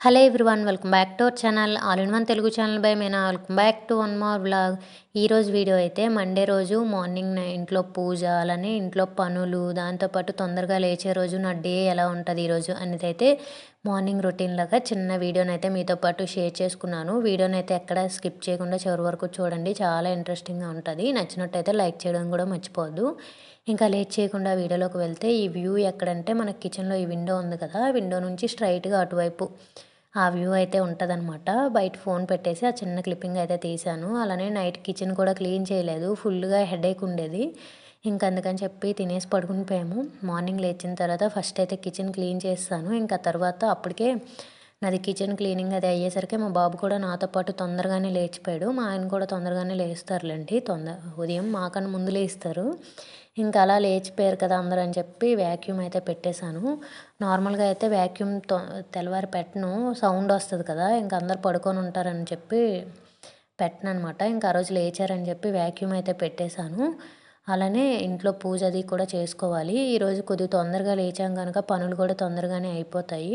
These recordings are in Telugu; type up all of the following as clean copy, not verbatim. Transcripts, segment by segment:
Hello everyone, welcome back to our channel all in one Telugu channel by Meena. Welcome back to one more vlog. ఈరోజు వీడియో అయితే మండే రోజు మార్నింగ్ ఇంట్లో పూజ, అలానే ఇంట్లో పనులు, దాంతోపాటు తొందరగా లేచే రోజు నా డే ఎలా ఉంటుంది ఈరోజు అనేది అయితే మార్నింగ్ రొటీన్ లాగా చిన్న వీడియోనైతే మీతో పాటు షేర్ చేసుకున్నాను. వీడియోనైతే ఎక్కడ స్కిప్ చేయకుండా చివరి వరకు చూడండి, చాలా ఇంట్రెస్టింగ్గా ఉంటుంది. నచ్చినట్టయితే లైక్ చేయడం కూడా మర్చిపోవద్దు. ఇంకా లేట్ చేయకుండా వీడియోలోకి వెళ్తే, ఈ వ్యూ ఎక్కడంటే మన కిచెన్లో ఈ విండో ఉంది కదా, విండో నుంచి స్ట్రైట్గా అటువైపు ఆ వ్యూ అయితే ఉంటుందన్నమాట. బయట ఫోన్ పెట్టేసి ఆ చిన్న క్లిప్పింగ్ అయితే తీశాను. అలానే నైట్ కిచెన్ కూడా క్లీన్ చేయలేదు, ఫుల్గా హెడేక్ ఉండేది. ఇంకా అందుకని చెప్పి తినేసి పడుకుని పోయాము. మార్నింగ్ లేచిన తర్వాత ఫస్ట్ అయితే కిచెన్ క్లీన్ చేస్తాను. ఇంకా తర్వాత అప్పటికే నాది కిచెన్ క్లీనింగ్ అది అయ్యేసరికి మా బాబు కూడా నాతో పాటు తొందరగానే లేచిపోయాడు. మా ఆయన కూడా తొందరగానే లేస్తారులేండి, ఉదయం మాకన్నా ముందు లేస్తారు. ఇంకా అలా లేచిపోయారు కదా అందరూ అని చెప్పి వ్యాక్యూమ్ అయితే పెట్టేశాను. నార్మల్గా అయితే వ్యాక్యూమ్ తెల్లవారి పెట్టను, సౌండ్ వస్తుంది కదా, ఇంకా అందరు పడుకొని ఉంటారని చెప్పి పెట్టను అనమాట. ఇంకా ఆ రోజు లేచారని చెప్పి వ్యాక్యూమ్ అయితే పెట్టేశాను. అలానే ఇంట్లో పూజ అది కూడా చేసుకోవాలి. ఈరోజు కొద్దిగా తొందరగా లేచాం కనుక పనులు కూడా తొందరగానే అయిపోతాయి.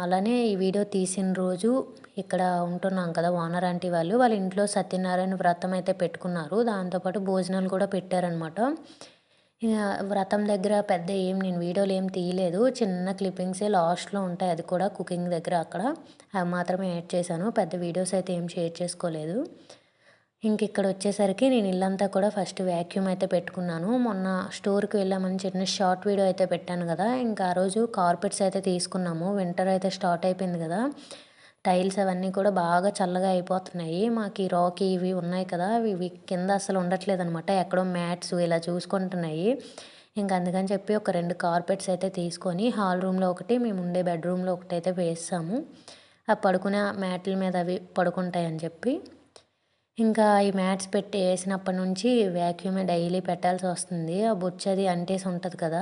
అలానే ఈ వీడియో తీసిన రోజు ఇక్కడ ఉంటున్నాం కదా, ఓనర్ ఆంటీ వాళ్ళ ఇంట్లో సత్యనారాయణ వ్రతం అయితే పెట్టుకున్నారు. దాంతోపాటు భోజనాలు కూడా పెట్టారనమాట. వ్రతం దగ్గర పెద్ద నేను వీడియోలు ఏం తీయలేదు, చిన్న క్లిప్పింగ్సే లాస్ట్లో ఉంటాయి, అది కూడా కుకింగ్ దగ్గర అక్కడ అవి మాత్రమే యాడ్ చేశాను. పెద్ద వీడియోస్ అయితే ఏం షేర్ చేసుకోలేదు. ఇంక ఇక్కడ వచ్చేసరికి నేను ఇల్లంతా కూడా ఫస్ట్ వ్యాక్యూమ్ అయితే పెట్టుకున్నాను. మొన్న స్టోర్కి వెళ్ళామని చిన్న షార్ట్ వీడియో అయితే పెట్టాను కదా, ఇంకా ఆ రోజు కార్పెట్స్ అయితే తీసుకున్నాము. వింటర్ అయితే స్టార్ట్ అయిపోయింది కదా, టైల్స్ అవన్నీ కూడా బాగా చల్లగా అయిపోతున్నాయి. మాకు ఈ రాకి ఇవి ఉన్నాయి కదా, ఇవి కింద అసలు ఉండట్లేదు అనమాట, ఎక్కడో మ్యాట్స్ ఇలా చూసుకుంటున్నాయి. ఇంకా అందుకని చెప్పి ఒక 2 కార్పెట్స్ అయితే తీసుకొని హాల్ రూమ్లో ఒకటి, మేము ఉండే బెడ్రూమ్లో ఒకటి అయితే వేస్తాము. ఆ పడుకునే మ్యాట్ల మీద అవి పడుకుంటాయి అని చెప్పి ఇంకా ఈ మ్యాట్స్ పెట్టి వేసినప్పటి నుంచి వ్యాక్యూమే డైలీ పెట్టాల్సి వస్తుంది. ఆ బొచ్చది అంటేసి ఉంటుంది కదా,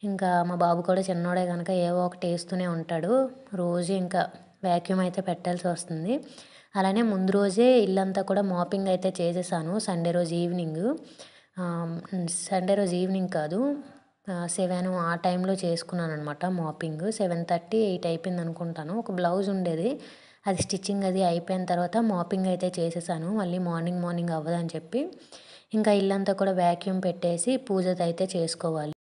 ఇంకా మా బాబు కూడా చిన్నోడే కనుక ఏవో ఒకటి వేస్తూనే ఉంటాడు. రోజు ఇంకా వ్యాక్యూమ్ అయితే పెట్టాల్సి వస్తుంది. అలానే ముందు రోజే ఇల్లంతా కూడా మాపింగ్ అయితే చేసేసాను. సండే రోజు ఈవినింగ్ కాదు, 7 ఆ టైంలో చేసుకున్నాను అనమాట మాపింగ్. 7:30, 8 అయిపోయింది అనుకుంటాను. ఒక బ్లౌజ్ ఉండేది, అది స్టిచ్చింగ్ అది అయిపోయిన తర్వాత మాపింగ్ అయితే చేసేసాను. మళ్ళీ మార్నింగ్ అవ్వదని చెప్పి ఇంకా ఇల్లంతా కూడా వ్యాక్యూమ్ పెట్టేసి పూజ అయితే చేసుకోవాలి.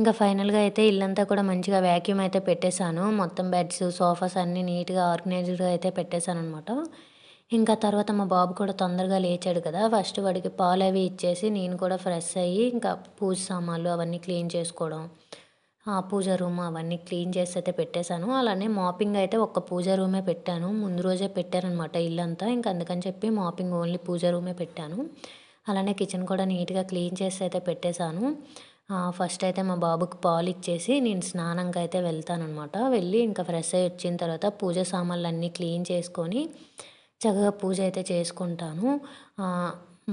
ఇంకా ఫైనల్గా అయితే ఇల్లంతా కూడా మంచిగా వ్యాక్యూమ్ అయితే పెట్టేశాను. మొత్తం బెడ్స్, సోఫాస్ అన్నీ నీట్గా ఆర్గనైజ్డ్గా అయితే పెట్టేశాను అనమాట. ఇంకా తర్వాత మా బాబు కూడా తొందరగా లేచాడు కదా, ఫస్ట్ వాడికి పాలు అవి ఇచ్చేసి నేను కూడా ఫ్రెష్ అయ్యి ఇంకా పూజ సామాన్లు అవన్నీ క్లీన్ చేసుకోవడం, ఆ పూజ రూమ్ అవన్నీ క్లీన్ చేసి అయితే పెట్టేశాను. అలానే మాపింగ్ అయితే ఒక్క పూజ రూమే పెట్టాను, ముందు రోజే పెట్టారనమాట ఇల్లంతా. ఇంకా అందుకని చెప్పి మాపింగ్ ఓన్లీ పూజ రూమే పెట్టాను. అలానే కిచెన్ కూడా నీట్గా క్లీన్ చేసి అయితే పెట్టేశాను. ఫస్ట్ అయితే మా బాబుకి పాలు ఇచ్చేసి నేను స్నానంకి అయితే వెళ్తానమాట. వెళ్ళి ఇంకా ఫ్రెష్ అయ్యి వచ్చిన తర్వాత పూజ సామాన్లు అన్నీ క్లీన్ చేసుకొని చక్కగా పూజ అయితే చేసుకుంటాను.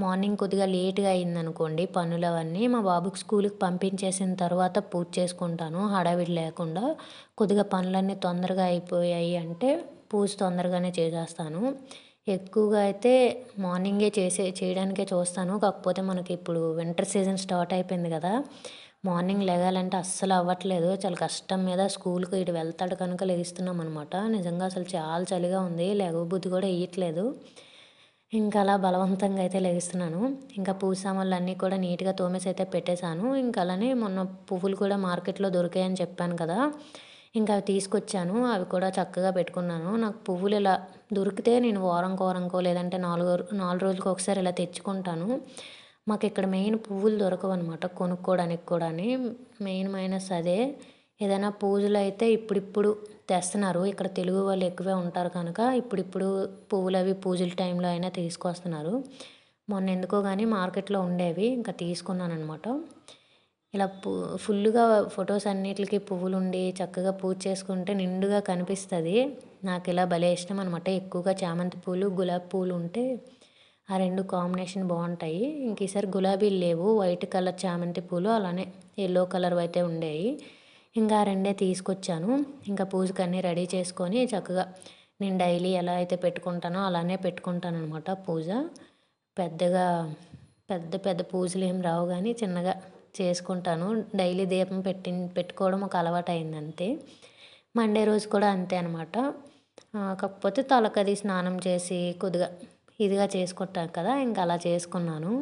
మార్నింగ్ కొద్దిగా లేట్గా అయిందనుకోండి పనులు అవన్నీ, మా బాబుకి స్కూల్కి పంపించేసిన తర్వాత పూజ చేసుకుంటాను హడావిడి లేకుండా. కొద్దిగా పనులన్నీ తొందరగా అయిపోయాయి అంటే పూజ తొందరగానే చేసేస్తాను. ఎక్కువగా అయితే మార్నింగే చేయడానికే చూస్తాను. కాకపోతే మనకి ఇప్పుడు వింటర్ సీజన్ స్టార్ట్ అయిపోయింది కదా, మార్నింగ్ లెగాలంటే అస్సలు అవ్వట్లేదు. చాలా కష్టం మీద స్కూల్కి ఇటు వెళ్తాడు కనుక లెగిస్తున్నాం అనమాట. నిజంగా అసలు చాలా చలిగా ఉంది, లెగబుద్ధి కూడా వేయట్లేదు. ఇంకా అలా బలవంతంగా అయితే లెగిస్తున్నాను. ఇంకా పూజ సామాన్లు అన్నీ కూడా నీట్గా తోమేసి అయితే పెట్టేశాను. ఇంకా అలానే మొన్న పువ్వులు కూడా మార్కెట్లో దొరికాయని చెప్పాను కదా, ఇంకా అవి తీసుకొచ్చాను. అవి కూడా చక్కగా పెట్టుకున్నాను. నాకు పువ్వులు ఇలా దొరికితే నేను వారంకో లేదంటే 4 రోజులకు ఒకసారి ఇలా తెచ్చుకుంటాను. మాకిక్కడ మెయిన్ పువ్వులు దొరకవనమాట కొనుక్కోవడానికి కూడాని. మెయిన్ మైనస్ అదే. ఏదైనా పూజలైతే ఇప్పుడిప్పుడు తెస్తున్నారు. ఇక్కడ తెలుగు వాళ్ళు ఎక్కువే ఉంటారు కనుక ఇప్పుడిప్పుడు పువ్వులవి పూజల టైంలో అయినా తీసుకొస్తున్నారు. మొన్న ఎందుకో గాని మార్కెట్‌లో ఉండేవి. ఇంకా తీసుకున్నాననమాట. ఇలా ఫుల్లుగా ఫొటోస్ అన్నిట్లికి పువ్వులుండి చక్కగా పూజ చేసుకుంటే నిండుగా కనిపిస్తది. నాకిలా భలే ఇష్టం అనమాట. ఎక్కువగా చామంతి పూలు, గులాబీ పూలు ఉంటే ఆ 2 కాంబినేషన్ బావుంటాయి. ఇంక ఈసారి గులాబీలు లేవు. వైట్ కలర్ చామంతి పూలు అలానే యెల్లో కలర్‌వి అయితే ఉండేయి. ఇంకా ఆ 2 తీసుకొచ్చాను. ఇంకా పూజకన్నీ రెడీ చేసుకొని చక్కగా నేను డైలీ ఎలా అయితే పెట్టుకుంటానో అలానే పెట్టుకుంటాననమాట పూజ. పెద్దగా పెద్ద పూజలేం రావు గానీ చిన్నగా చేసుకుంటాను. డైలీ దీపం పెట్టుకోవడం ఒక అలవాటయింది అంతే. మండే రోజు కూడా అంతే అనమాట. కాకపోతే తలకది స్నానం చేసి కొద్దిగా ఇదిగా చేసుకుంటాం కదా! ఇంక అలా చేసుకున్నాను.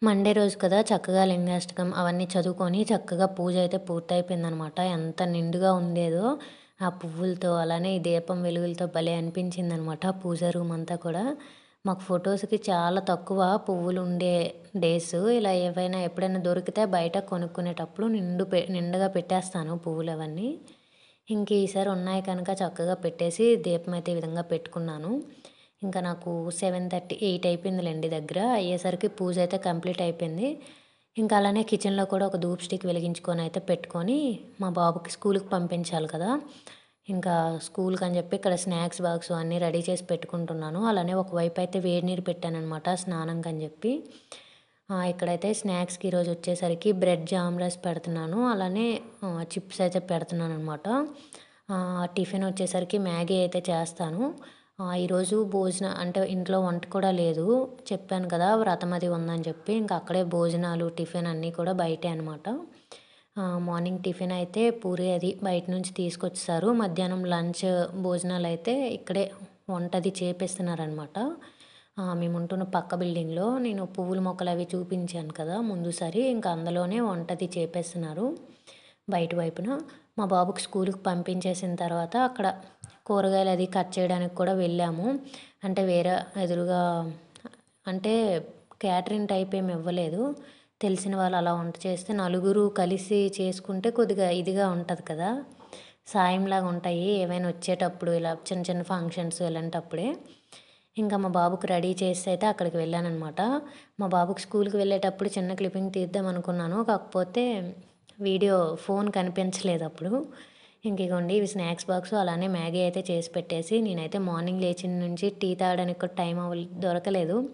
మండే రోజు కదా చక్కగా లింగాష్టకం అవన్నీ చదువుకొని చక్కగా పూజ అయితే పూర్తయిపోయిందనమాట. ఎంత నిండుగా ఉండేదో ఆ పువ్వులతో, అలానే ఈ దీపం వెలుగులతో భలే అనిపించిందనమాట పూజ రూమ్ అంతా కూడా. మాకు ఫొటోస్‌కి చాలా తక్కువ పువ్వులుండే డేసు. ఇలా ఏవైనా ఎప్పుడైనా దొరికితే బయట కొనుక్కునేటప్పుడు నిండుగా పెట్టేస్తాను పువ్వులవన్నీ. ఇంక ఈసారి ఉన్నాయి కనుక చక్కగా పెట్టేసి దీపం అయితే ఈ విధంగా పెట్టుకున్నాను. ఇంకా నాకు 7:30, 8 అయిపోయిందిలెండి దగ్గర. అయ్యేసరికి పూజ అయితే కంప్లీట్ అయిపోయింది. ఇంకా అలానే కిచెన్‌లో కూడా ఒక ధూప్ స్టిక్ వెలిగించుకొని అయితే పెట్టుకొని మా బాబుకి స్కూలుకి పంపించాలి కదా! ఇంకా స్కూలుకని చెప్పి ఇక్కడ స్నాక్స్ బాక్స్ అన్నీ రెడీ చేసి పెట్టుకుంటున్నాను. అలానే ఒకవైపు అయితే వేడి నీరు పెట్టాననమాట స్నానంకని చెప్పి. ఇక్కడైతే స్నాక్స్‌కి ఈరోజు వచ్చేసరికి బ్రెడ్ జామ్ రైస్ పెడుతున్నాను. అలానే చిప్స్ అయితే పెడుతున్నాననమాట. టిఫిన్ వచ్చేసరికి మ్యాగీ అయితే చేస్తాను. ఈరోజు అంటే ఇంట్లో వంట కూడా లేదు. చెప్పాను కదా! వ్రతం అది ఉందని చెప్పి. ఇంకా అక్కడే భోజనాలు, టిఫిన్ అన్నీ కూడా బయటే అనమాట. మార్నింగ్ టిఫిన్ అయితే పూరి అది బయట నుంచి తీసుకొచ్చేసారు. మధ్యాహ్నం లంచ్ భోజనాలైతే ఇక్కడే వంటది చేపిస్తున్నారనమాట. మేముంటున్న పక్క బిల్డింగ్‌లో నేను పువ్వుల మొక్కలవి చూపించాను కదా! ముందుసారి. ఇంకా అందులోనే వంటది చేపిస్తున్నారు బయట వైపున. మా బాబుకి స్కూలుకి పంపించేసిన తర్వాత అక్కడ కూరగాయలు అది కట్ చేయడానికి కూడా వెళ్ళాము. అంటే వేరే ఎదురుగా అంటే క్యాటరింగ్ టైప్ ఏమి ఇవ్వలేదు. తెలిసిన వాళ్ళు అలా వంట చేస్తే నలుగురు కలిసి చేసుకుంటే కొద్దిగా ఇదిగా ఉంటది కదా! సాయంలాగా ఉంటాయి ఏవైనా వచ్చేటప్పుడు ఇలా చిన్న చిన్న ఫంక్షన్స్ ఇలాంటప్పుడే. ఇంకా మా బాబుకి రెడీ చేసి అయితే అక్కడికి వెళ్ళాననమాట. మా బాబుకి స్కూల్‌కి వెళ్ళేటప్పుడు చిన్న క్లిప్పింగ్ తీద్దాం అనుకున్నాను. కాకపోతే ఫోన్ కనిపించలేదప్పుడు. ఇగోండి ఇవి స్నాక్స్ బాక్సు అలానే మ్యాగీ అయితే చేసి పెట్టేసి నేనైతే మార్నింగ్ లేచిన నుంచి టీ తాగడానికి కూడా టైం దొరకలేదు.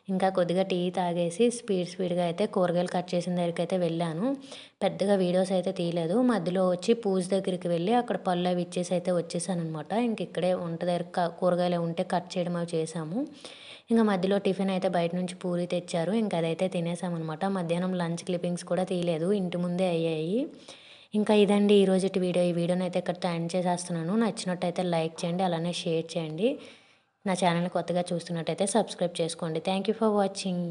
ఇంకా కొద్దిగా టీ తాగేసి స్పీడ్‌గా అయితే కూరగాయలు కట్ చేసిన దగ్గరికైతే వెళ్ళాను. పెద్దగా వీడియోస్ అయితే తీయలేదు. మధ్యలో వచ్చి పూజ దగ్గరికి వెళ్ళి అక్కడ పళ్ళు అవి ఇచ్చేసి అయితే వచ్చేసాననమాట. ఇక్కడే వంట దగ్గర కూరగాయలు ఉంటే కట్ చేయడం అవి చేశాము. ఇంక మధ్యలో టిఫిన్ అయితే బయట నుంచి పూరి తెచ్చారు. ఇంక అదైతే తినేసామనమాట. మధ్యాహ్నం లంచ్ క్లిప్పింగ్స్ కూడా తీయలేదు. ఇంటి ముందే అయ్యాయి. ఇంకా ఇదండి ఈరోజుటి వీడియో. ఈ వీడియోనైతే ఇక్కడితో ఎండ్ చేసేస్తున్నాను. నచ్చినట్టయితే లైక్ చేయండి. అలానే షేర్ చేయండి. నా ఛానల్ కొత్తగా చూస్తున్నట్టయితే సబ్స్క్రైబ్ చేసుకోండి. Thank you for watching.